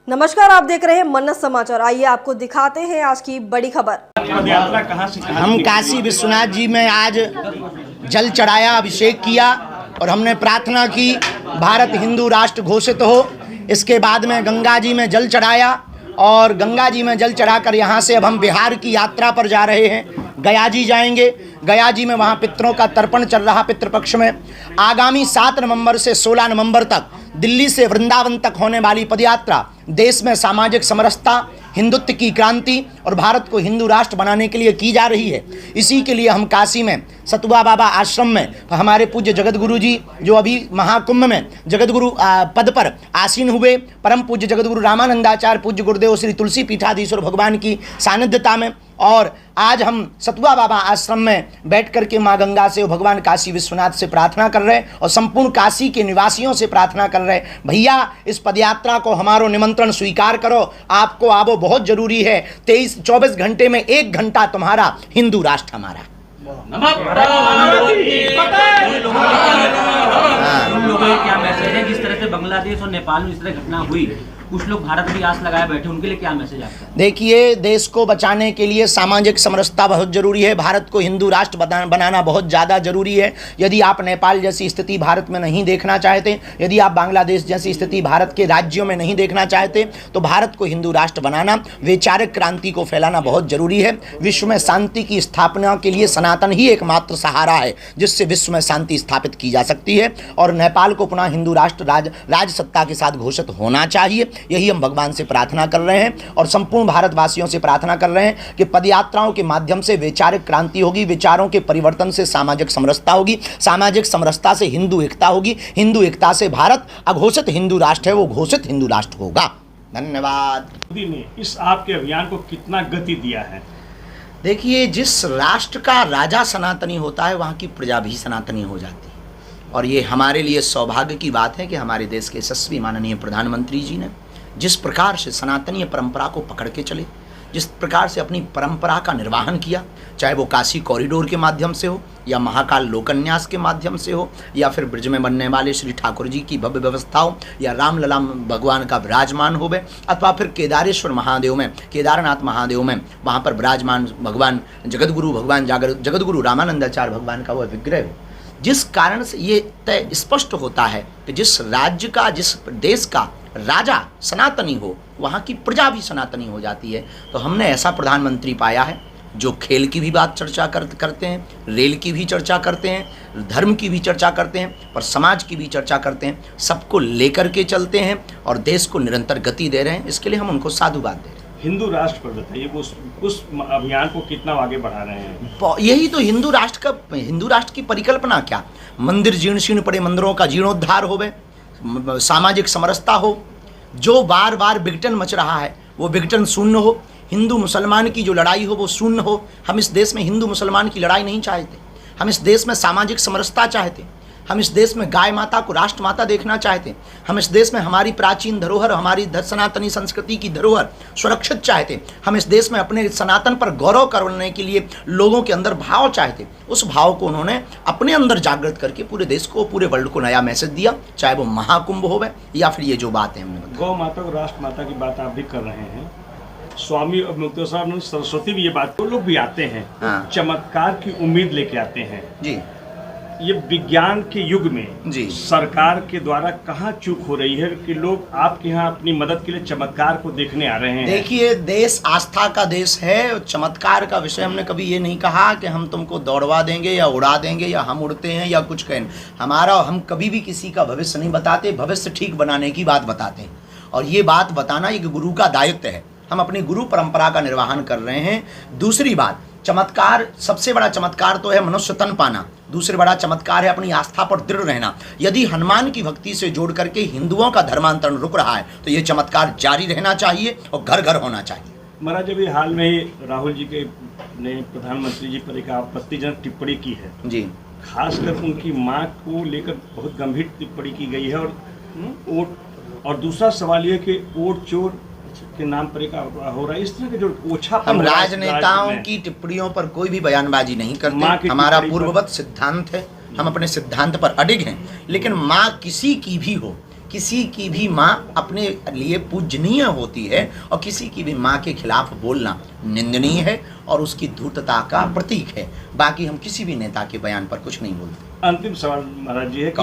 नमस्कार, आप देख रहे हैं मन्नत समाचार। आइए आपको दिखाते हैं आज की बड़ी खबर। हम काशी विश्वनाथ जी में आज जल चढ़ाया, अभिषेक किया और हमने प्रार्थना की भारत हिंदू राष्ट्र घोषित हो। इसके बाद में गंगा जी में जल चढ़ाया और गंगा जी में जल चढ़ाकर यहाँ से अब हम बिहार की यात्रा पर जा रहे हैं। गया जी जाएंगे। गया जी में वहाँ पितरों का तर्पण चल रहा पितृपक्ष में। आगामी 7 नवंबर से 16 नवंबर तक दिल्ली से वृंदावन तक होने वाली पदयात्रा देश में सामाजिक समरसता, हिंदुत्व की क्रांति और भारत को हिंदू राष्ट्र बनाने के लिए की जा रही है। इसी के लिए हम काशी में सतुआ बाबा आश्रम में हमारे पूज्य जगतगुरु जी, जो अभी महाकुंभ में जगतगुरु पद पर आसीन हुए, परम पूज्य जगतगुरु रामानंदाचार्य पूज्य गुरुदेव श्री तुलसी पीठाधीश्वर भगवान की सानिध्यता में, और आज हम सतुआ बाबा आश्रम में बैठ करके माँ गंगा से भगवान काशी विश्वनाथ से प्रार्थना कर रहे हैं और संपूर्ण काशी के निवासियों से प्रार्थना कर रहे हैं, भैया इस पदयात्रा को हमारो निमंत्रण स्वीकार करो, आपको आवो बहुत जरूरी है। 24 घंटे में 1 घंटा तुम्हारा, हिंदू राष्ट्र हमारा। लोगों क्या मैसेज है? जिस तरह से बांग्लादेश और नेपाल में इस तरह घटना हुई, कुछ लोग भारत भी आस लगाए बैठे, उनके लिए क्या मैसेज आपका? देखिए, देश को बचाने के लिए सामाजिक समरसता बहुत जरूरी है। भारत को हिंदू राष्ट्र बनाना बहुत ज़्यादा जरूरी है। यदि आप नेपाल जैसी स्थिति भारत में नहीं देखना चाहते, यदि आप बांग्लादेश जैसी स्थिति भारत के राज्यों में नहीं देखना चाहते, तो भारत को हिंदू राष्ट्र बनाना, वैचारिक क्रांति को फैलाना बहुत जरूरी है। विश्व में शांति की स्थापना के लिए सनातन ही एकमात्र सहारा है जिससे विश्व में शांति स्थापित की जा सकती है, और नेपाल को पुनः हिंदू राष्ट्र राज सत्ता के साथ घोषित होना चाहिए। यही हम भगवान से प्रार्थना कर रहे हैं और संपूर्ण भारतवासियों से प्रार्थना कर रहे हैं कि पदयात्राओं के माध्यम से वैचारिक क्रांति होगी, विचारों के परिवर्तन से सामाजिक समरसता होगी, सामाजिक समरसता से हिंदू एकता होगी, हिंदू एकता से भारत अघोषित हिंदू राष्ट्र है वो घोषित हिंदू राष्ट्र होगा। धन्यवाद। मोदी ने इस आपके अभियान को कितना गति दिया है? देखिए, जिस राष्ट्र का राजा सनातनी होता है वहाँ की प्रजा भी सनातनी हो जाती है, और ये हमारे लिए सौभाग्य की बात है कि हमारे देश के यशस्वी माननीय प्रधानमंत्री जी ने जिस प्रकार से सनातनीय परंपरा को पकड़ के चले, जिस प्रकार से अपनी परंपरा का निर्वहन किया, चाहे वो काशी कॉरिडोर के माध्यम से हो या महाकाल लोकन्यास के माध्यम से हो या फिर ब्रज में बनने वाले श्री ठाकुर जी की भव्य व्यवस्था हो या रामलला भगवान का विराजमान होवे, अथवा फिर केदारेश्वर महादेव में, केदारनाथ महादेव में वहाँ पर विराजमान भगवान जगतगुरु रामानंदाचार्य भगवान का वह विग्रह हो। जिस कारण से ये तय स्पष्ट होता है कि जिस राज्य का, जिस देश का राजा सनातनी हो वहाँ की प्रजा भी सनातनी हो जाती है। तो हमने ऐसा प्रधानमंत्री पाया है जो खेल की भी बात चर्चा करते हैं, रेल की भी चर्चा करते हैं, धर्म की भी चर्चा करते हैं, पर समाज की भी चर्चा करते हैं, सबको लेकर के चलते हैं और देश को निरंतर गति दे रहे हैं। इसके लिए हम उनको साधुवाद दे रहे हैं। हिंदू राष्ट्र पर बताइए, उस अभियान को कितना आगे बढ़ा रहे हैं? यही तो हिंदू राष्ट्र की परिकल्पना क्या? मंदिर जीर्ण शीर्ण पड़े, मंदिरों का जीर्णोद्धार होवे, सामाजिक समरसता हो, जो बार बार विघटन मच रहा है वो विघटन शून्य हो, हिंदू मुसलमान की जो लड़ाई हो वो शून्य हो। हम इस देश में हिंदू मुसलमान की लड़ाई नहीं चाहते, हम इस देश में सामाजिक समरसता चाहते, हम इस देश में गाय माता को राष्ट्र माता देखना चाहते, हम इस देश में हमारी प्राचीन धरोहर, हमारी सनातनी संस्कृति की धरोहर सुरक्षित चाहते, हम इस देश में अपने सनातन पर गौरव करने के लिए लोगों के अंदर भाव चाहते। उस भाव को उन्होंने अपने अंदर जागृत करके पूरे देश को, पूरे वर्ल्ड को नया मैसेज दिया, चाहे वो महाकुंभ हो या फिर ये जो बात है हमने बताया। गौ माता और राष्ट्र माता की बात आप भी कर रहे हैं। स्वामी मुक्तेश्वर सरस्वती भी ये बात, वो लोग भी आते हैं, चमत्कार की उम्मीद लेके आते हैं जी। ये विज्ञान के युग में जी सरकार के द्वारा कहाँ चूक हो रही है कि लोग आपके यहाँ अपनी मदद के लिए चमत्कार को देखने आ रहे हैं? देखिए, देश आस्था का देश है। चमत्कार का विषय हमने कभी ये नहीं कहा कि हम तुमको दौड़वा देंगे या उड़ा देंगे या हम उड़ते हैं या कुछ कहें। हम कभी भी किसी का भविष्य नहीं बताते, भविष्य ठीक बनाने की बात बताते हैं, और ये बात बताना एक गुरु का दायित्व है। हम अपनी गुरु परंपरा का निर्वहन कर रहे हैं। दूसरी बात, चमत्कार, सबसे बड़ा चमत्कार तो है मनुष्य तन पाना, दूसरे बड़ा चमत्कार है अपनी आस्था पर दृढ़ रहना। यदि हनुमान की भक्ति से जोड़ करके हिंदुओं का धर्मांतरण रुक रहा है तो ये चमत्कार जारी रहना चाहिए और घर घर होना चाहिए। महाराज, अभी हाल में ही राहुल जी ने प्रधानमंत्री जी पर एक आपत्तिजनक टिप्पणी की है जी, खासकर उनकी मां को लेकर बहुत गंभीर टिप्पणी की गई है, और दूसरा सवाल यह कि वोट चोर के नाम पर एक हो रहा है, इस तरह के जो ओछा। हम राजनेताओं की टिप्पणियों पर कोई भी बयानबाजी नहीं करते। हमारा पूर्ववत सिद्धांत है, हम अपने सिद्धांत पर अडिग हैं, लेकिन माँ किसी की भी हो, किसी की भी माँ अपने लिए पूजनीय होती है और किसी की भी माँ के खिलाफ बोलना निंदनीय है और उसकी धूर्तता का प्रतीक है। बाकी हम किसी भी नेता के बयान पर कुछ नहीं बोलते। अंतिम सवाल महाराज जी है कि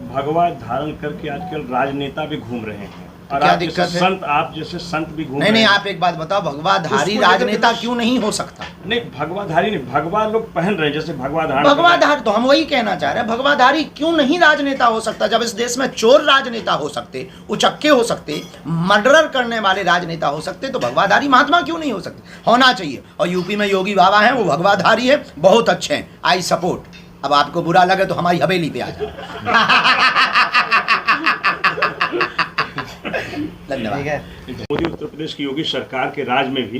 भगवा धारण करके आजकल राजनेता भी घूम रहे हैं और क्या आप दिक्कत जैसे है? संत, आप जैसे संत भी घूम नहीं, रहे हैं। आप एक बात बताओ, भगवाधारी उसको लेकर राजनेता के क्यों नहीं हो सकता? नहीं, भगवाधारी नहीं, भगवा लोग पहन रहे हैं, जैसे भगवा धारण भगवाधारी, तो हम वही कहना चाह रहे हैं, भगवाधारी क्यों नहीं राजनेता हो सकता? जब इस देश में चोर राजनेता हो सकते, उचक्के हो सकते, मर्डर करने वाले राजनेता हो सकते, तो भगवाधारी महात्मा क्यों नहीं हो सकते? होना चाहिए। और यूपी में योगी बाबा हैं, वो भगवाधारी है, बहुत अच्छे हैं, आई सपोर्ट। अब आपको बुरा लगे तो हमारी हवेली पे आ जाए। धन्यवाद। मोदी उत्तर प्रदेश की योगी सरकार के राज में भी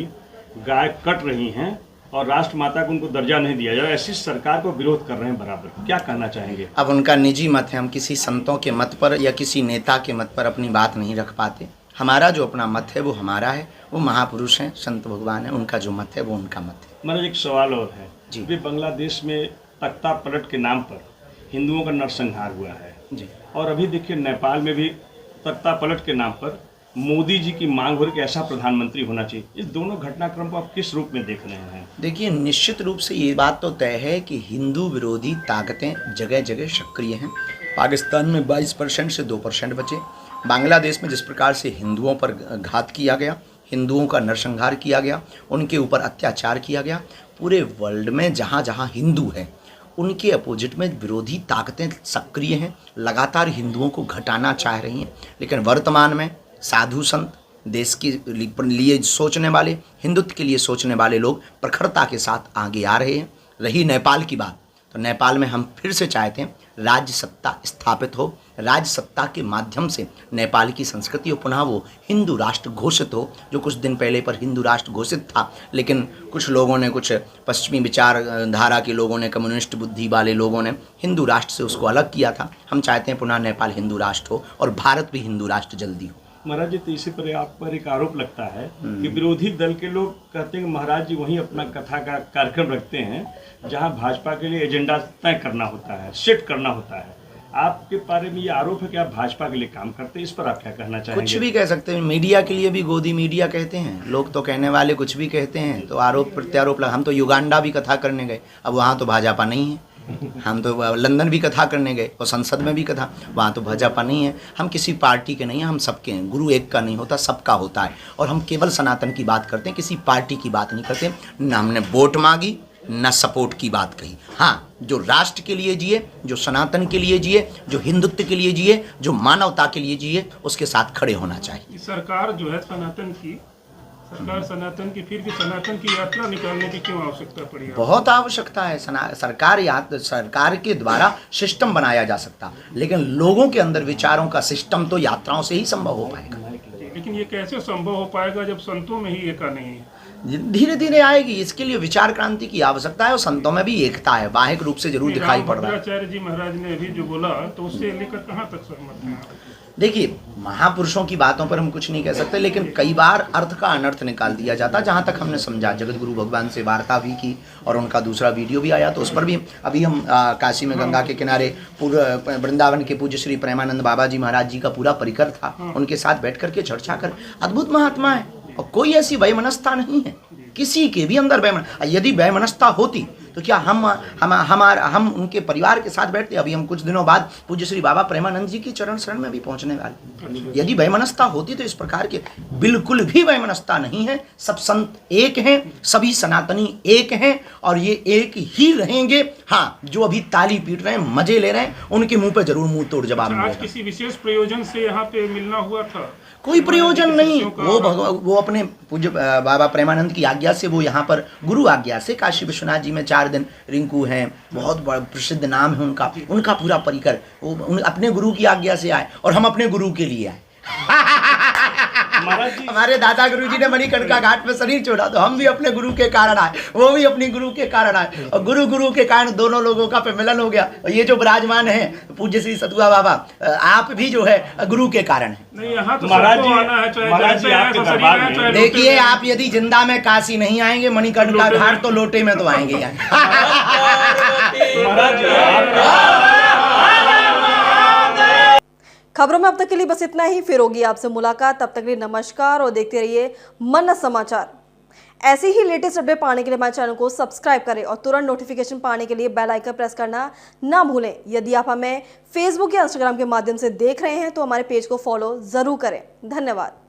गाय कट रही हैं और राष्ट्रमाता को उनको दर्जा नहीं दिया जा रहा, ऐसी सरकार को विरोध कर रहे हैं बराबर, क्या कहना चाहेंगे? अब उनका निजी मत है, हम किसी संतों के मत पर या किसी नेता के मत पर अपनी बात नहीं रख पाते। हमारा जो अपना मत है वो हमारा है, वो महापुरुष हैं, संत भगवान है, उनका जो मत है वो उनका मत है। महाराज एक सवाल और है जी। भी बांग्लादेश में तख्ता पलट के नाम पर हिंदुओं का नरसंहार हुआ है जी। और अभी देखिए नेपाल में भी तख्ता पलट के नाम पर मोदी जी की मांग हो रही कि ऐसा प्रधानमंत्री होना चाहिए। इस दोनों घटनाक्रम को आप किस रूप में देख रहे हैं? देखिए, निश्चित रूप से ये बात तो तय है कि हिंदू विरोधी ताकतें जगह जगह सक्रिय हैं। पाकिस्तान में 22% से 2% बचे। बांग्लादेश में जिस प्रकार से हिंदुओं पर घात किया गया, हिंदुओं का नरसंहार किया गया, उनके ऊपर अत्याचार किया गया, पूरे वर्ल्ड में जहाँ जहाँ हिंदू हैं उनके अपोजिट में विरोधी ताकतें सक्रिय हैं, लगातार हिंदुओं को घटाना चाह रही हैं। लेकिन वर्तमान में साधु संत, देश के लिए सोचने वाले, हिंदुत्व के लिए सोचने वाले लोग प्रखरता के साथ आगे आ रहे हैं। रही नेपाल की बात, तो नेपाल में हम फिर से चाहते हैं राज्य सत्ता स्थापित हो, राज्य सत्ता के माध्यम से नेपाल की संस्कृति और पुनः वो हिंदू राष्ट्र घोषित हो, जो कुछ दिन पहले पर हिंदू राष्ट्र घोषित था, लेकिन कुछ लोगों ने, कुछ पश्चिमी विचारधारा के लोगों ने, कम्युनिस्ट बुद्धि वाले लोगों ने हिंदू राष्ट्र से उसको अलग किया था। हम चाहते हैं पुनः नेपाल हिंदू राष्ट्र हो और भारत भी हिंदू राष्ट्र जल्दी हो। महाराज जी, तो इसी पर आप पर एक आरोप लगता है कि विरोधी दल के लोग कहते हैं कि महाराज जी वहीं अपना कथा का कार्यक्रम रखते हैं जहां भाजपा के लिए एजेंडा तय करना होता है, सेट करना होता है। आपके बारे में ये आरोप है कि आप भाजपा के लिए काम करते हैं, इस पर आप क्या कहना चाहेंगे? कुछ भी कह सकते हैं, मीडिया के लिए भी गोदी मीडिया कहते हैं लोग, तो कहने वाले कुछ भी कहते हैं, तो आरोप प्रत्यारोप लगा। हम तो युगांडा भी कथा करने गए, अब वहाँ तो भाजपा नहीं है। हम तो लंदन भी कथा करने गए और संसद में भी कथा, वहाँ तो भाजपा नहीं है। हम किसी पार्टी के नहीं हैं, हम सबके हैं। गुरु एक का नहीं होता, सबका होता है। और हम केवल सनातन की बात करते हैं, किसी पार्टी की बात नहीं करते। न हमने वोट मांगी, न सपोर्ट की बात कही। हाँ, जो राष्ट्र के लिए जिए, जो सनातन के लिए जिए, जो हिंदुत्व के लिए जिए, जो मानवता के लिए जिए, उसके साथ खड़े होना चाहिए। सरकार जो है सनातन की, सरकार सनातन की, फिर भी सनातन की यात्रा निकालने की क्यों आवश्यकता पड़ी? बहुत आवश्यकता है। सरकार के द्वारा सिस्टम बनाया जा सकता, लेकिन लोगों के अंदर विचारों का सिस्टम तो यात्राओं से ही संभव हो पाएगा। लेकिन ये कैसे संभव हो पाएगा जब संतों में ही एका नहीं है? धीरे धीरे आएगी। इसके लिए विचार क्रांति की आवश्यकता है और संतों में भी एकता है, बाह्य रूप से जरूर दिखाई पड़ रहा है। आचार्य जी महाराज ने अभी जो बोला, तो उससे लेकर कहाँ तक सहमत हैं? देखिए, महापुरुषों की बातों पर हम कुछ नहीं कह सकते, लेकिन कई बार अर्थ का अनर्थ निकाल दिया जाता। जहाँ तक हमने समझा, जगत गुरु भगवान से वार्ता भी की और उनका दूसरा वीडियो भी आया, तो उस पर भी अभी हम काशी में गंगा के किनारे वृंदावन के पूज्य श्री प्रेमानंद बाबा जी महाराज जी का पूरा परिकर था, उनके साथ बैठ करके चर्चा कर। अद्भुत महात्मा है और कोई ऐसी वैमनस्यता नहीं है किसी के भी अंदर। यदि वैमनस्यता होती तो क्या हम उनके परिवार के साथ बैठते? अभी हम कुछ दिनों बाद पूज्य श्री बाबा प्रेमानंद जी की चरण शरण में भी पहुंचने वाले। यदि वैमनस्यता होती तो इस प्रकार के, बिल्कुल भी वैमनस्यता नहीं है। सब संत एक हैं, सभी सनातनी एक हैं और ये एक ही रहेंगे। हाँ, जो अभी ताली पीट रहे हैं, मजे ले रहे हैं, उनके मुंह पे जरूर मुंह तोड़ जवाब मिलेगा। आज किसी विशेष प्रयोजन से यहाँ पे मिलना हुआ था? कोई प्रयोजन नहीं। वो अपने पूज्य बाबा प्रेमानंद की आज्ञा से, वो यहाँ पर गुरु आज्ञा से काशी विश्वनाथ जी में 4 दिन रिंकू हैं, बहुत बड़ा प्रसिद्ध नाम है उनका पूरा परिकर, वो अपने गुरु की आज्ञा से आए और हम अपने गुरु के लिए आए। हमारे दादा गुरु जी ने मणिकर्णिका घाट में शरीर छोड़ा, तो हम भी अपने गुरु के कारण आए, वो भी अपनी गुरु के कारण आए, और गुरु के कारण दोनों लोगों का मिलन हो गया। और ये जो विराजमान है पूज्य श्री सतुआ बाबा, आप भी जो है गुरु के कारण है। नहीं, यहाँ तो महाराज सबको आना है, चाहे आपके दरबार में देखिए, आप यदि जिंदा में काशी नहीं आएंगे, मणिकर्णिका घाट तो लोटे में तो आएंगे यहाँ। खबरों में अब तक के लिए बस इतना ही, फिर होगी आपसे मुलाकात। तब तक के लिए नमस्कार और देखते रहिए मन समाचार। ऐसे ही लेटेस्ट अपडेट पाने के लिए हमारे चैनल को सब्सक्राइब करें और तुरंत नोटिफिकेशन पाने के लिए बेल आइकन प्रेस करना ना भूलें। यदि आप हमें फेसबुक या इंस्टाग्राम के माध्यम से देख रहे हैं तो हमारे पेज को फॉलो जरूर करें। धन्यवाद।